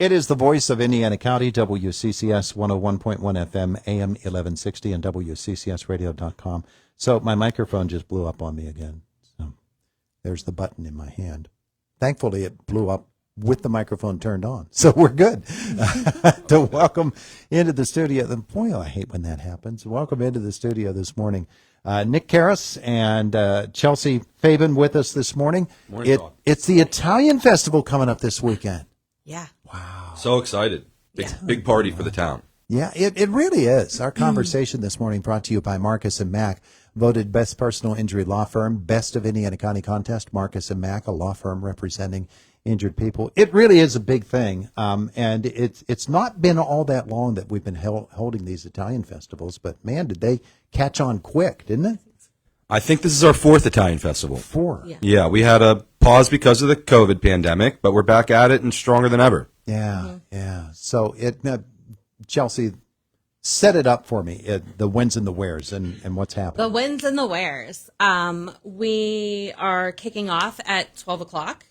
It is the voice of Indiana County, WCCS 101.1 FM, AM 1160, and WCCSradio.com. So my microphone just blew up on me again. So there's the button in my hand. Thankfully, it blew up with the microphone turned on. So we're good. To welcome into the studio. Boy, I hate when that happens. Welcome into the studio this morning. Nick Karas and Chelsea Fabin with us this morning. It's the Italian Festival coming up this weekend. Yeah. Wow. So excited. Big party for the town. Yeah, it really is. Our conversation this morning brought to you by Marcus and Mack, voted Best Personal Injury Law Firm, Best of Indiana County Contest, Marcus and Mack, a law firm representing injured people. It really is a big thing, and it's not been all that long that we've been holding these Italian festivals, but man, did they catch on quick, didn't it? I think this is our fourth Italian festival. 4. Yeah, we had a pause because of the COVID pandemic, but we're back at it and stronger than ever. Yeah. So Chelsea, set it up for me, the wins and the wheres and what's happening. The wins and the wheres. We are kicking off at 12 o'clock,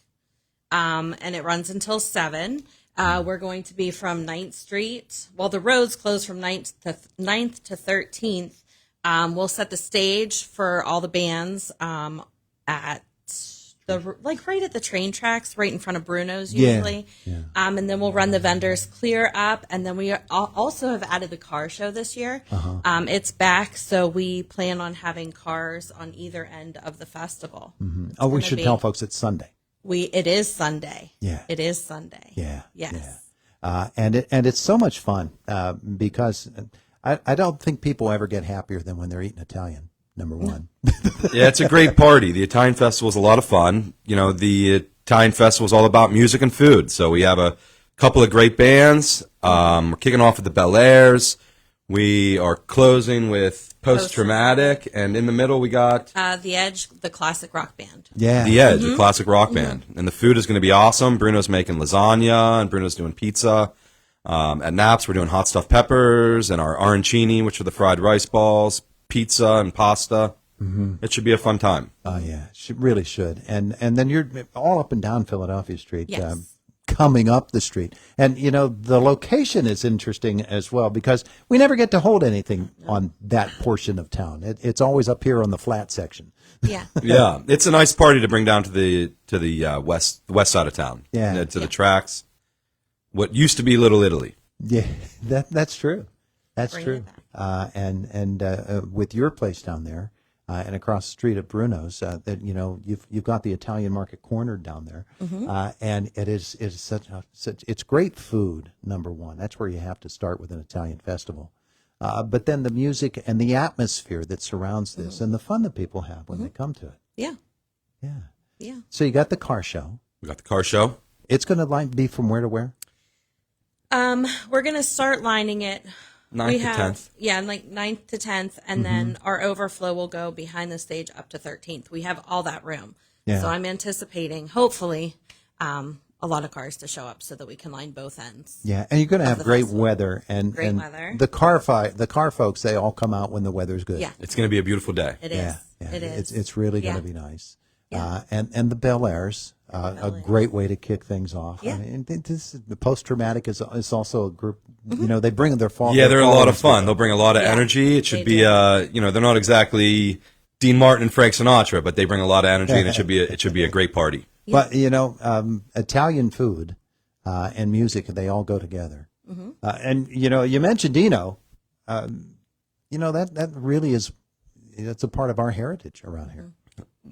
and it runs until 7. We're going to be from 9th Street. Well, the roads close from 9th to 13th. We'll set the stage for all the bands at right at the train tracks, right in front of Bruno's usually. Yeah. And then we'll run the vendors clear up, and then we also have added the car show this year. It's back, so we plan on having cars on either end of the festival. Mm-hmm. Oh, we should tell folks it's Sunday. It is Sunday. Yeah. It is Sunday. Yeah. Yes. Yeah. And it's so much fun because I don't think people ever get happier than when they're eating Italian, number one. Yeah, it's a great party. The Italian Festival is a lot of fun. You know, the Italian Festival is all about music and food. So we have a couple of great bands. We're kicking off with the Bel Airs. We are closing with Post-Traumatic. And in the middle, we got The Edge, the classic rock band. Yeah. The Edge, a classic rock band. And the food is going to be awesome. Bruno's making lasagna, and Bruno's doing pizza. At Naps, we're doing hot stuffed peppers and our arancini, which are the fried rice balls, pizza and pasta. It should be a fun time. Oh, yeah. Really should. And then you're all up and down Philadelphia Street, Yes. coming up the street. And, you know, the location is interesting as well because we never get to hold anything on that portion of town. It's always up here on the flat section. Yeah. Yeah, it's a nice party to bring down to the west side of town. Yeah. To the tracks. What used to be Little Italy. Yeah, that's true. That's Bring true. it back. And with your place down there and across the street at Bruno's, that you've got the Italian market cornered down there, and it is such it's great food. Number one, that's where you have to start with an Italian festival. But then the music and the atmosphere that surrounds this, and the fun that people have when they come to it. Yeah. Yeah. So you got the car show. We got the car show. It's going to be from where to where? We're going to start lining it. 9th to 10th. Yeah, like 9th to 10th, and then our overflow will go behind the stage up to 13th. We have all that room. Yeah. So I'm anticipating, hopefully, a lot of cars to show up so that we can line both ends. Yeah, and you're going to have great weather. Great weather. The car folks, they all come out when the weather's good. Yeah. It's going to be a beautiful day. It is. Yeah. It is. It's really going to Yeah. be nice. Yeah. And the Bel Airs, a great way to kick things off. Yeah. I mean, the Post-Traumatic is also a group. They bring their fall. Yeah, they're a lot of fun. together. They'll bring a lot of energy. It should be they're not exactly Dean Martin and Frank Sinatra, but they bring a lot of energy, and it should be a great party. But Italian food and music, they all go together. And you mentioned Dino. That really is. That's a part of our heritage around here.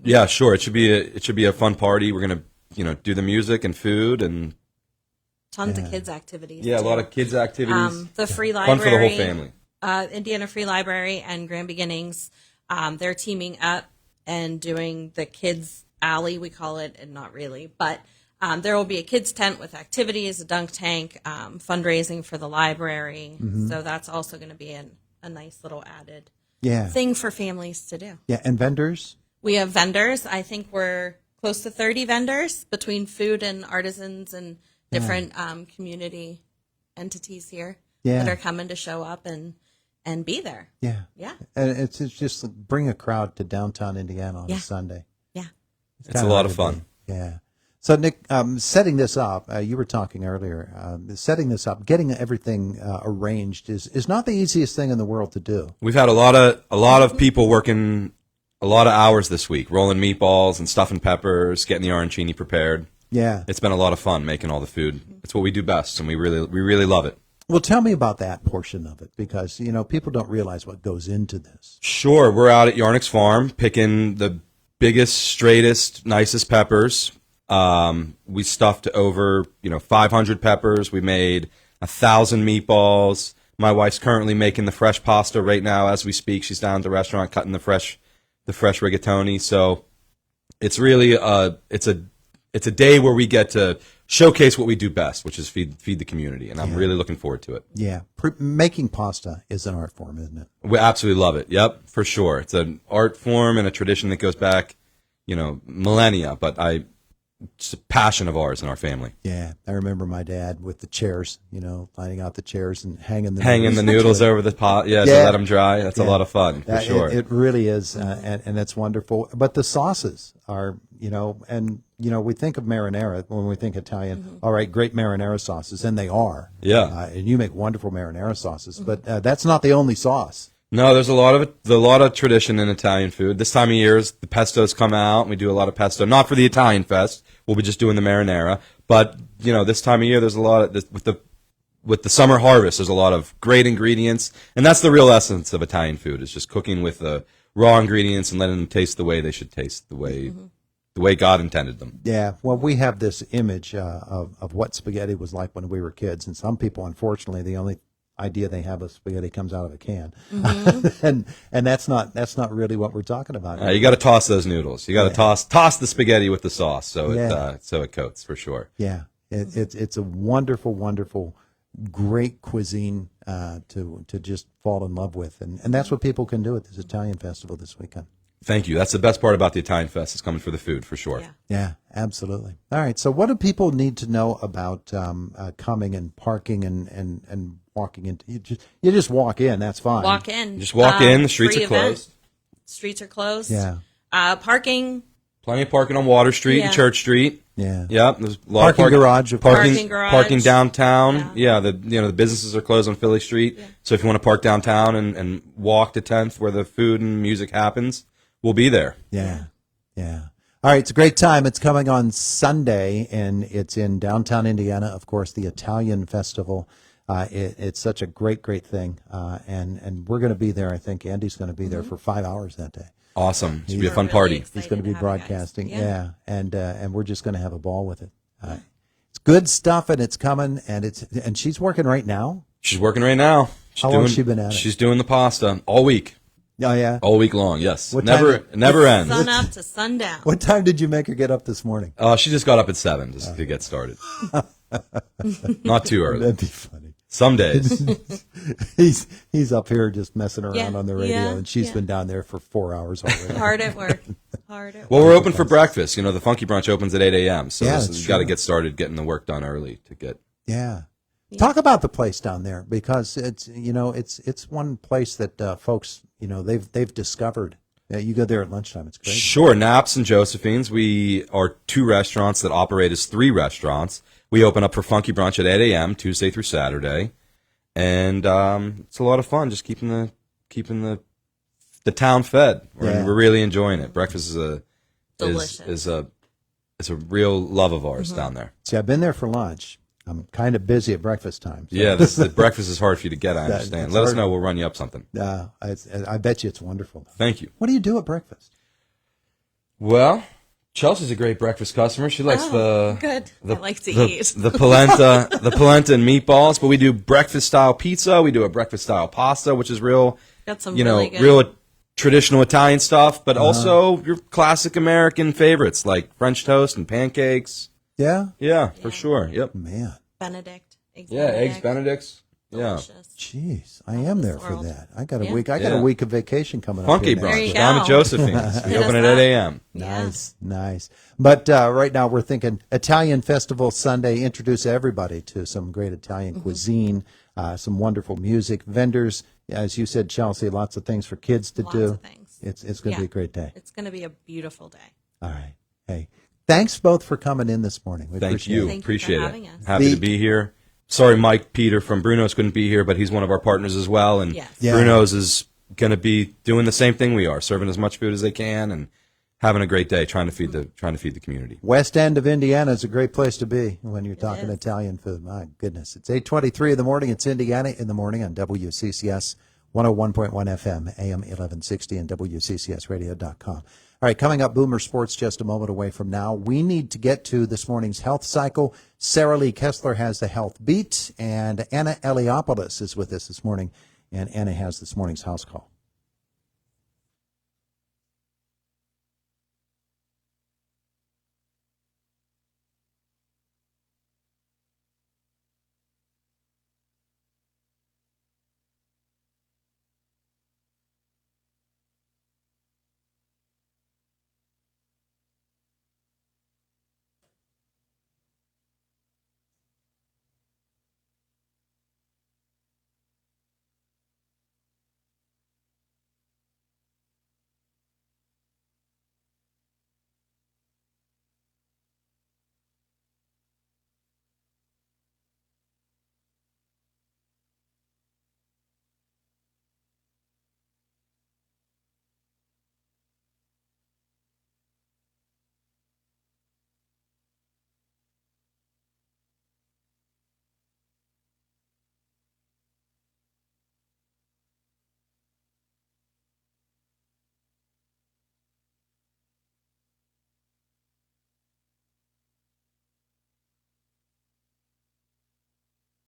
Yeah, sure. It should be a fun party. We're gonna do the music and food and Tons of kids activities. a too. lot of kids activities. The free library. Fun for the whole family. Indiana Free Library and Grand Beginnings, they're teaming up and doing the kids alley, we call it, and not really, but there will be a kids tent with activities, a dunk tank, fundraising for the library. So that's also going to be a nice little added thing for families to do. Yeah, and vendors. We have vendors. I think we're close to 30 vendors between food and artisans and different community entities here that are coming to show up and be there. Yeah. Yeah. And it's just bring a crowd to downtown Indiana on a Sunday. Yeah. It's a lot of fun. Yeah. So, Nick, setting this up, you were talking earlier, setting this up, getting everything arranged is not the easiest thing in the world to do. We've had a lot of people working a lot of hours this week, rolling meatballs and stuffing peppers, getting the arancini prepared. Yeah. It's been a lot of fun making all the food. It's what we do best, and we really love it. Well, tell me about that portion of it, because, people don't realize what goes into this. Sure, we're out at Yarnick's Farm picking the biggest, straightest, nicest peppers. We stuffed over, 500 peppers. We made 1,000 meatballs. My wife's currently making the fresh pasta right now as we speak. She's down at the restaurant cutting the fresh rigatoni. So it's really it's a day where we get to showcase what we do best, which is feed the community, and I'm really looking forward to it. Yeah, making pasta is an art form, isn't it? We absolutely love it. Yep, for sure. It's an art form and a tradition that goes back, millennia. But it's a passion of ours in our family. Yeah, I remember my dad with the chairs, lining out the chairs and hanging the noodles over the pot, to let them dry. That's a lot of fun, for sure. It really is, and it's wonderful. But the sauces are, we think of marinara when we think Italian. Mm-hmm. All right, great marinara sauces, and they are. Yeah, and you make wonderful marinara sauces, but that's not the only sauce. No, there's a lot of tradition in Italian food. This time of year, the pestos come out, and we do a lot of pesto. Not for the Italian Fest. We'll be just doing the marinara. But, this time of year, there's a lot of with the summer harvest, there's a lot of great ingredients. And that's the real essence of Italian food, is just cooking with the raw ingredients and letting them taste the way they should taste, the way God intended them. Yeah, well, we have this image of what spaghetti was like when we were kids. And some people, unfortunately, the only idea they have of spaghetti comes out of a can, and that's not really what we're talking about. You got to toss those noodles. You got to toss the spaghetti with the sauce, so it coats for sure. Yeah, it's a wonderful, great cuisine to just fall in love with, and that's what people can do at this Italian festival this weekend. Thank you. That's the best part about the Italian Fest, is coming for the food, for sure. Yeah, absolutely. All right, so what do people need to know about coming and parking and walking into? You just walk in. That's fine. Walk in. You just walk in. The streets free are closed. Streets are closed. Yeah. Parking. Plenty of parking on Water Street and Church Street. Yeah. Yep. There's a lot parking of garage. Parking downtown. Yeah. The businesses are closed on Philly Street. Yeah. So if you want to park downtown and walk to 10th, where the food and music happens, we'll be there. Yeah. All right, it's a great time. It's coming on Sunday, and it's in downtown Indiana. Of course, the Italian Festival. It's such a great thing, and we're going to be there. I think Andy's going to be there for 5 hours that day. Awesome! It's going to be a fun really party. He's going to be broadcasting. Yeah. And we're just going to have a ball with it. It's good stuff, and it's coming, and she's working right now. She's working right now. How long has she been at it? She's doing the pasta all week. Oh, yeah? All week long, yes. What Never ends. Sun up to sundown. What time did you make her get up this morning? She just got up at 7 just to get started. Not too early. That'd be funny. Some days. He's up here just messing around on the radio, and she's been down there for 4 hours already. Hard at work. Well, we're open for breakfast. The Funky Brunch opens at 8 a.m., so you've got to get started getting the work done early to get. Yeah. Talk about the place down there, because it's it's one place that folks they've discovered. You go there at lunchtime, it's great. Sure, Naps and Josephine's. We are 2 restaurants that operate as 3 restaurants. We open up for Funky Brunch at 8 a.m. Tuesday through Saturday, and it's a lot of fun. Just keeping the town fed. We're really enjoying it. Breakfast is a real love of ours down there. See, I've been there for lunch. I'm kind of busy at breakfast time. So. Yeah, breakfast is hard for you to get, I understand. Let us know. We'll run you up something. I bet you it's wonderful. Thank you. What do you do at breakfast? Well, Chelsea's a great breakfast customer. She likes good. I like to eat. The polenta, and meatballs. But we do breakfast-style pizza. We do a breakfast-style pasta, which is real, got some really good. real traditional Italian stuff, but also your classic American favorites like French toast and pancakes. Yeah, for sure. Yep. Man. Benedict. Eggs Benedicts. Delicious. Yeah. Jeez, I am there for that. I got a week. I got Yeah. a week of vacation coming Funky up. Brunch. you Down go. at Josephine's. We open at 8 a.m. Nice. But right now we're thinking Italian Festival Sunday. Introduce everybody to some great Italian cuisine, some wonderful music, vendors. As you said, Chelsea, lots of things for kids to do. Lots of things. It's going to be a great day. It's going to be a beautiful day. All right. Hey, Thanks both for coming in this morning. We Thank appreciate you. it. Thank you for Appreciate having it. us. Happy to be here. Sorry, Mike Peter from Bruno's couldn't be here, but he's one of our partners as well. And Yes. Yeah. Bruno's is going to be doing the same thing we are, serving as much food as they can and having a great day, trying to feed the community. West End of Indiana is a great place to be when you're talking is. Italian food. My goodness. It's 8:23 in the morning. It's Indiana in the morning on WCCS 101.1 FM, AM 1160 and WCCSradio.com. All right, coming up, Boomer Sports just a moment away from now. We need to get to this morning's health cycle. Sarah Lee Kessler has the health beat, and Anna Eliopoulos is with us this morning, and Anna has this morning's house call.